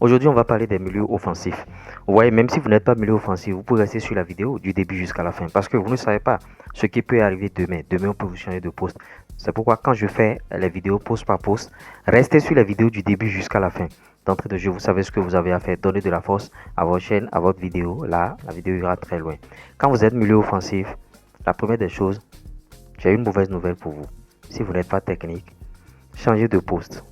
Aujourd'hui, on va parler des milieux offensifs. Vous voyez, même si vous n'êtes pas milieu offensif, vous pouvez rester sur la vidéo du début jusqu'à la fin parce que vous ne savez pas ce qui peut arriver demain. Demain, on peut vous changer de poste. C'est pourquoi quand je fais les vidéos post par post, restez sur la vidéo du début jusqu'à la fin. D'entrée de jeu, vous savez ce que vous avez à faire. Donnez de la force à votre chaîne, à votre vidéo. Là, la vidéo ira très loin. Quand vous êtes milieu offensif, la première des choses, j'ai une mauvaise nouvelle pour vous. Si vous n'êtes pas technique, changez de poste.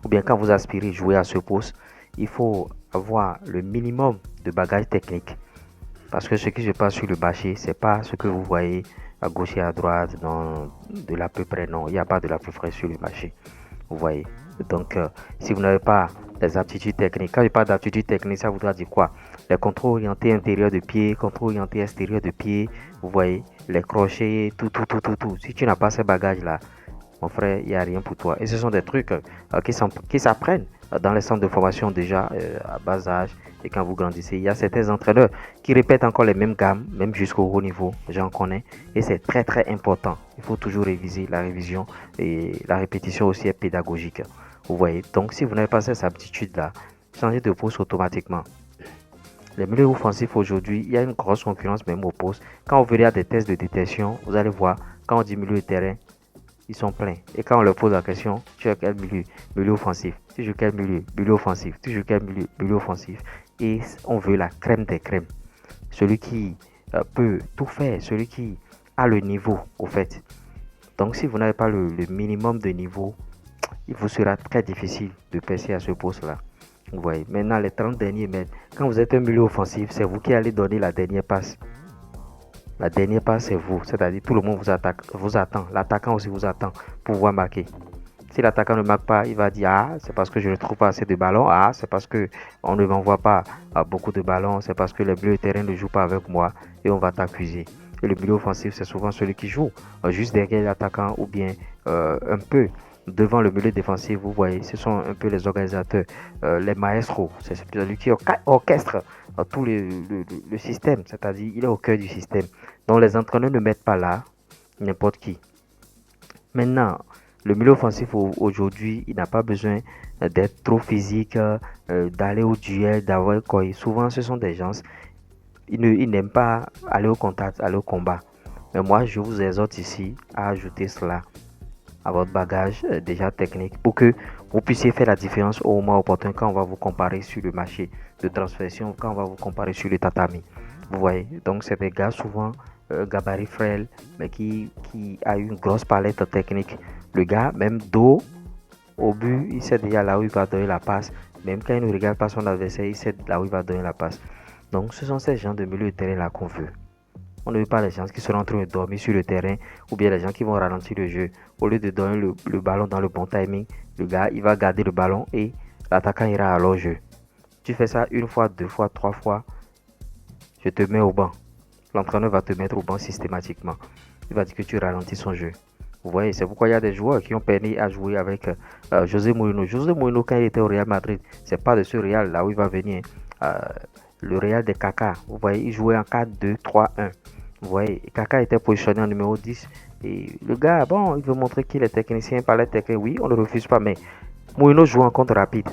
Ou bien quand vous aspirez jouer à ce poste, il faut avoir le minimum de bagages techniques. Parce que ce qui se passe sur le marché, c'est pas ce que vous voyez à gauche et à droite, non, de l'à peu près, non. Il n'y a pas de l'à peu près sur le marché. Vous voyez. Donc, si vous n'avez pas les aptitudes techniques, quand je parle d'aptitudes techniques, ça voudra dire quoi? Les contrôles orientés intérieur de pied, contrôles orientés extérieur de pied, vous voyez, les crochets, tout. Si tu n'as pas ces bagages-là, mon frère, il n'y a rien pour toi. Et ce sont des trucs qui s'apprennent dans les centres de formation déjà à bas âge. Et quand vous grandissez, il y a certains entraîneurs qui répètent encore les mêmes gammes, même jusqu'au haut niveau. J'en connais. Et c'est très, très important. Il faut toujours réviser. La révision et la répétition aussi est pédagogique. Vous voyez. Donc, si vous n'avez pas cette aptitude-là, changez de poste automatiquement. Les milieux offensifs aujourd'hui, il y a une grosse concurrence même au poste. Quand vous verrez à des tests de détection, vous allez voir, quand on dit milieu de terrain, ils sont pleins. Et quand on leur pose la question, tu as quel milieu? Milieu offensif. Tu joues quel milieu? Milieu offensif. Tu joues quel milieu? Milieu offensif. Et on veut la crème des crèmes. Celui qui peut tout faire, celui qui a le niveau, au fait. Donc, si vous n'avez pas le minimum de niveau, il vous sera très difficile de percer à ce poste-là. Vous voyez, maintenant, les 30 derniers mètres, quand vous êtes un milieu offensif, c'est vous qui allez donner la dernière passe. La dernière passe, c'est vous. C'est-à-dire, tout le monde vous attend. L'attaquant aussi vous attend pour pouvoir marquer. Si l'attaquant ne marque pas, il va dire ah, c'est parce que je ne trouve pas assez de ballons. Ah, c'est parce que on ne m'envoie pas beaucoup de ballons. C'est parce que les bleus de terrain ne jouent pas avec moi et on va t'accuser. Et le milieu offensif, c'est souvent celui qui joue juste derrière l'attaquant ou bien un peu devant le milieu défensif. Vous voyez, ce sont un peu les organisateurs, les maestros. C'est celui qui orchestre tout le système. C'est-à-dire, il est au cœur du système. Donc, les entraîneurs ne mettent pas là n'importe qui. Maintenant, le milieu offensif aujourd'hui, il n'a pas besoin d'être trop physique, d'aller au duel, d'avoir quoi. Souvent, ce sont des gens, ils n'aiment pas aller au contact, aller au combat. Mais moi, je vous exhorte ici à ajouter cela à votre bagage déjà technique pour que vous puissiez faire la différence au moment opportun quand on va vous comparer sur le marché de transfert, quand on va vous comparer sur le tatami. Vous voyez, donc c'est des gars souvent gabarit frêle, mais qui a une grosse palette technique. Le gars, même dos au but, il sait déjà là où il va donner la passe. Même quand il ne regarde pas son adversaire, il sait là où il va donner la passe. Donc ce sont ces gens de milieu de terrain là qu'on veut. On ne veut pas les gens qui seront en train de dormir sur le terrain ou bien les gens qui vont ralentir le jeu. Au lieu de donner le ballon dans le bon timing, le gars, il va garder le ballon et l'attaquant ira à leur jeu. Tu fais ça une fois, deux fois, trois fois, je te mets au banc. L'entraîneur va te mettre au banc systématiquement. Il va dire que tu ralentis son jeu. Vous voyez, c'est pourquoi il y a des joueurs qui ont permis à jouer avec José Mourinho. José Mourinho, quand il était au Real Madrid, c'est pas de ce Real là où il va venir. Le Real de Kaka, vous voyez, il jouait en 4-2-3-1. Vous voyez, Kaka était positionné en numéro 10. Et le gars, bon, il veut montrer qu'il est technicien, par les techniques. Oui, on ne refuse pas, mais Mourinho joue en contre rapide.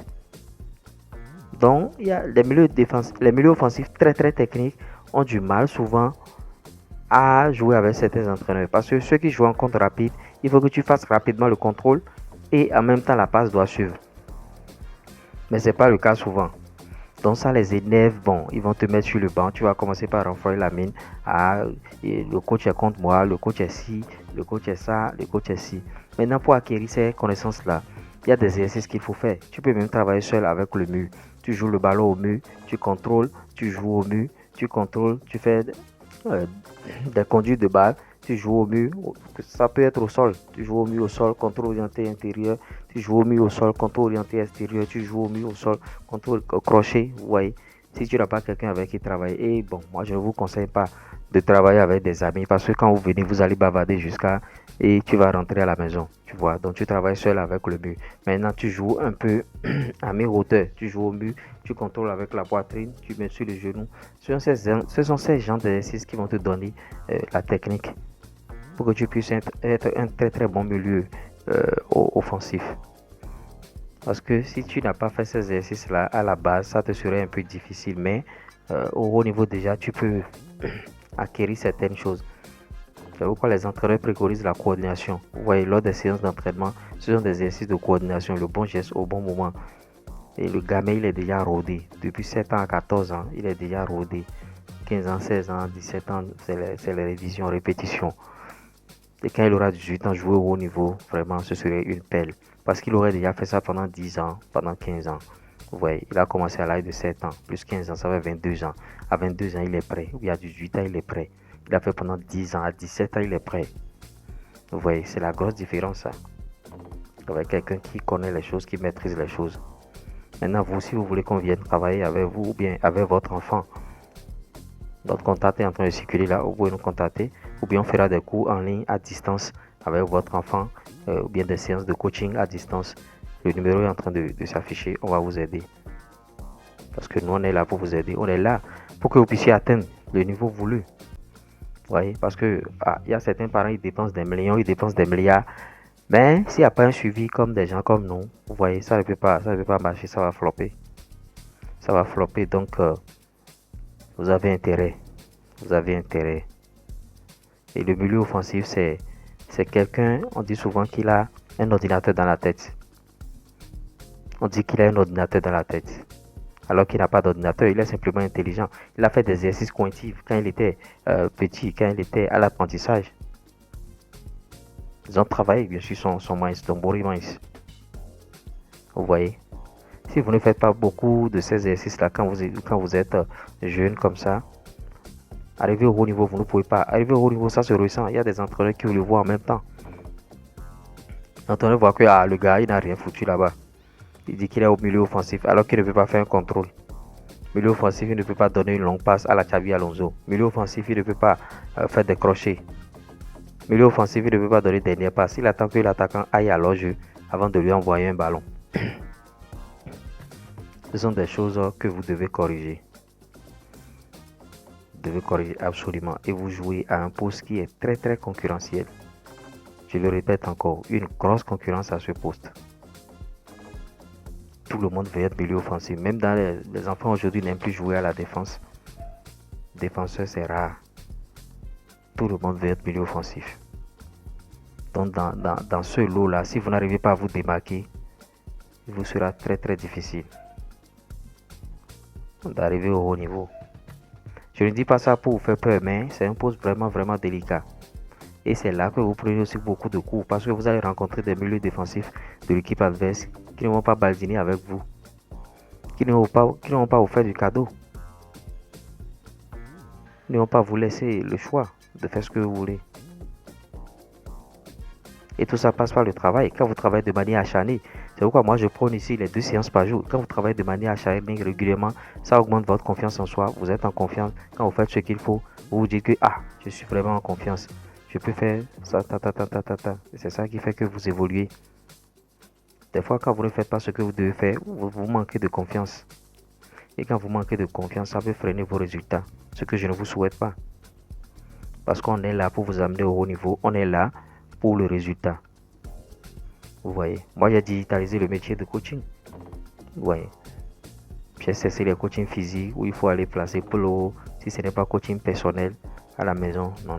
Donc, il y a les milieux offensifs très très techniques ont du mal souvent à jouer avec certains entraîneurs. Parce que ceux qui jouent en compte rapide, il faut que tu fasses rapidement le contrôle et en même temps la passe doit suivre. Mais ce n'est pas le cas souvent. Donc ça les énerve. Bon, ils vont te mettre sur le banc. Tu vas commencer par renflouer la mine. Ah, le coach est contre moi, le coach est ci, le coach est ça, le coach est ci. Maintenant, pour acquérir ces connaissances-là, il y a des exercices qu'il faut faire. Tu peux même travailler seul avec le mur. Tu joues le ballon au mur, tu contrôles, tu joues au mur, tu contrôles, tu fais euh, des conduites de balle, tu joues au mur, ça peut être au sol, tu joues au mur au sol, contrôle orienté intérieur, tu joues au mur au sol, contrôle orienté extérieur, tu joues au mur au sol, contrôle crochet, vous voyez. Si tu n'as pas quelqu'un avec qui travailler, et bon, moi je ne vous conseille pas de travailler avec des amis parce que quand vous venez, vous allez bavarder jusqu'à et tu vas rentrer à la maison, tu vois. Donc tu travailles seul avec le mur. Maintenant tu joues un peu à mi-hauteur, tu joues au mur, tu contrôles avec la poitrine, tu mets sur le genou. Ce sont ces genres d'exercices qui vont te donner la technique pour que tu puisses être un très très bon milieu offensif. Parce que si tu n'as pas fait ces exercices-là à la base, ça te serait un peu difficile. Mais au haut niveau déjà, tu peux acquérir certaines choses. C'est pourquoi les entraîneurs préconisent la coordination. Vous voyez, lors des séances d'entraînement, ce sont des exercices de coordination, le bon geste au bon moment. Et le gamin, il est déjà rodé. Depuis 7 ans à 14 ans, il est déjà rodé. 15 ans, 16 ans, 17 ans, c'est les révisions, répétitions. Et quand il aura 18 ans, jouer au haut niveau, vraiment, ce serait une pelle. Parce qu'il aurait déjà fait ça pendant 10 ans, pendant 15 ans. Vous voyez, il a commencé à l'âge de 7 ans, plus 15 ans, ça fait 22 ans. À 22 ans, il est prêt. Ou à 18 ans, il est prêt. Il a fait pendant 10 ans. À 17 ans, il est prêt. Vous voyez, c'est la grosse différence, ça. Avec quelqu'un qui connaît les choses, qui maîtrise les choses. Maintenant, vous, si vous voulez qu'on vienne travailler avec vous ou bien avec votre enfant, notre contact est en train de circuler là, vous pouvez nous contacter. Ou bien on fera des cours en ligne à distance avec votre enfant, ou bien des séances de coaching à distance. Le numéro est en train de s'afficher, on va vous aider. Parce que nous, on est là pour vous aider. On est là pour que vous puissiez atteindre le niveau voulu. Vous voyez, parce que il y a certains parents, ils dépensent des millions, ils dépensent des milliards. Mais s'il n'y a pas un suivi comme des gens comme nous, vous voyez, ça ne peut pas marcher, ça va flopper. Ça va flopper, donc vous avez intérêt. Vous avez intérêt. Et le milieu offensif, c'est quelqu'un, on dit souvent qu'il a un ordinateur dans la tête. On dit qu'il a un ordinateur dans la tête. Alors qu'il n'a pas d'ordinateur, il est simplement intelligent. Il a fait des exercices cognitifs quand il était petit, quand il était à l'apprentissage. Ils ont travaillé, bien sûr, son mindset, son body mindset. Vous voyez. Si vous ne faites pas beaucoup de ces exercices-là quand vous êtes jeune comme ça, arriver au haut niveau, vous ne pouvez pas. Arriver au haut niveau, ça se ressent. Il y a des entraîneurs qui le voient en même temps. L'entraîneur voit que le gars, il n'a rien foutu là-bas. Il dit qu'il est au milieu offensif alors qu'il ne peut pas faire un contrôle. Milieu offensif, il ne peut pas donner une longue passe à la Xabi Alonso. Milieu offensif, il ne peut pas faire des crochets. Milieu offensif, il ne peut pas donner des dernières passes. Il attend que l'attaquant aille à leur jeu avant de lui envoyer un ballon. Ce sont des choses que vous devez corriger. Vous devez corriger absolument. Et vous jouez à un poste qui est très très concurrentiel. Je le répète encore, une grosse concurrence à ce poste. Tout le monde veut être milieu offensif. Même dans les enfants aujourd'hui n'aiment plus jouer à la défense. Défenseur, c'est rare. Tout le monde veut être milieu offensif. Donc dans ce lot-là, si vous n'arrivez pas à vous démarquer, il vous sera très très difficile d'arriver au haut niveau. Je ne dis pas ça pour vous faire peur, mais c'est un poste vraiment vraiment délicat. Et c'est là que vous prenez aussi beaucoup de coups parce que vous allez rencontrer des milieux défensifs de l'équipe adverse qui ne vont pas badiner avec vous, qui ne vont pas vous faire du cadeau, qui ne vont pas vous laisser le choix de faire ce que vous voulez. Et tout ça passe par le travail. Quand vous travaillez de manière acharnée, c'est pourquoi moi je prône ici les 2 séances par jour. Quand vous travaillez de manière acharnée régulièrement, ça augmente votre confiance en soi. Vous êtes en confiance. Quand vous faites ce qu'il faut, vous vous dites que je suis vraiment en confiance. Je peux faire ça, c'est ça qui fait que vous évoluez. Des fois, quand vous ne faites pas ce que vous devez faire, vous manquez de confiance. Et quand vous manquez de confiance, ça peut freiner vos résultats. Ce que je ne vous souhaite pas. Parce qu'on est là pour vous amener au haut niveau. On est là pour le résultat. Vous voyez. Moi, j'ai digitalisé le métier de coaching. Vous voyez. J'ai cessé les coachings physiques où il faut aller placer plot. Si ce n'est pas coaching personnel à la maison, non.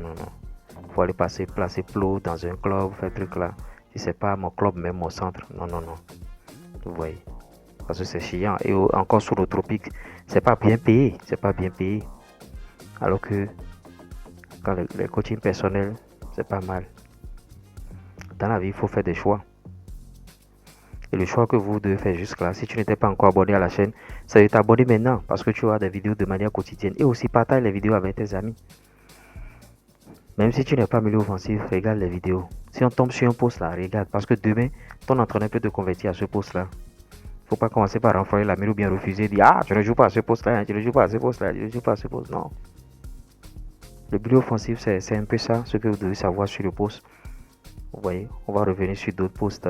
Il faut aller placer plot dans un club, faire truc là. Si c'est pas mon club, même mon centre, non. Vous voyez. Parce que c'est chiant. Et encore sur le tropique, c'est pas bien payé. Alors que quand les coachings personnels, c'est pas mal. Dans la vie, il faut faire des choix. Et le choix que vous devez faire jusque-là, si tu n'étais pas encore abonné à la chaîne, c'est de t'abonner maintenant parce que tu auras des vidéos de manière quotidienne. Et aussi partage les vidéos avec tes amis. Même si tu n'es pas milieu offensif, regarde les vidéos. Si on tombe sur un poste là, regarde. Parce que demain, ton entraîneur peut te convertir à ce poste là. Il ne faut pas commencer par renflouer la mine ou bien refuser. Dire tu ne joues pas à ce poste là, tu ne joues pas à ce poste là, tu ne joues pas à ce poste. Non. Le milieu offensif, c'est un peu ça, ce que vous devez savoir sur le poste. Vous voyez, on va revenir sur d'autres posts.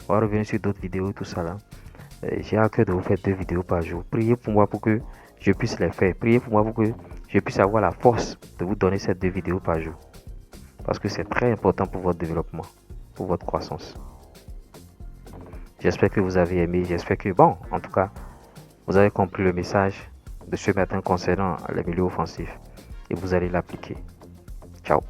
On va revenir sur d'autres vidéos et tout ça là. J'ai à cœur de vous faire 2 vidéos par jour. Priez pour moi pour que je puisse les faire. Priez pour moi pour que je puisse avoir la force de vous donner ces 2 vidéos par jour. Parce que c'est très important pour votre développement, pour votre croissance. J'espère que vous avez aimé. J'espère que, bon, en tout cas, vous avez compris le message de ce matin concernant les milieux offensifs et vous allez l'appliquer. Ciao.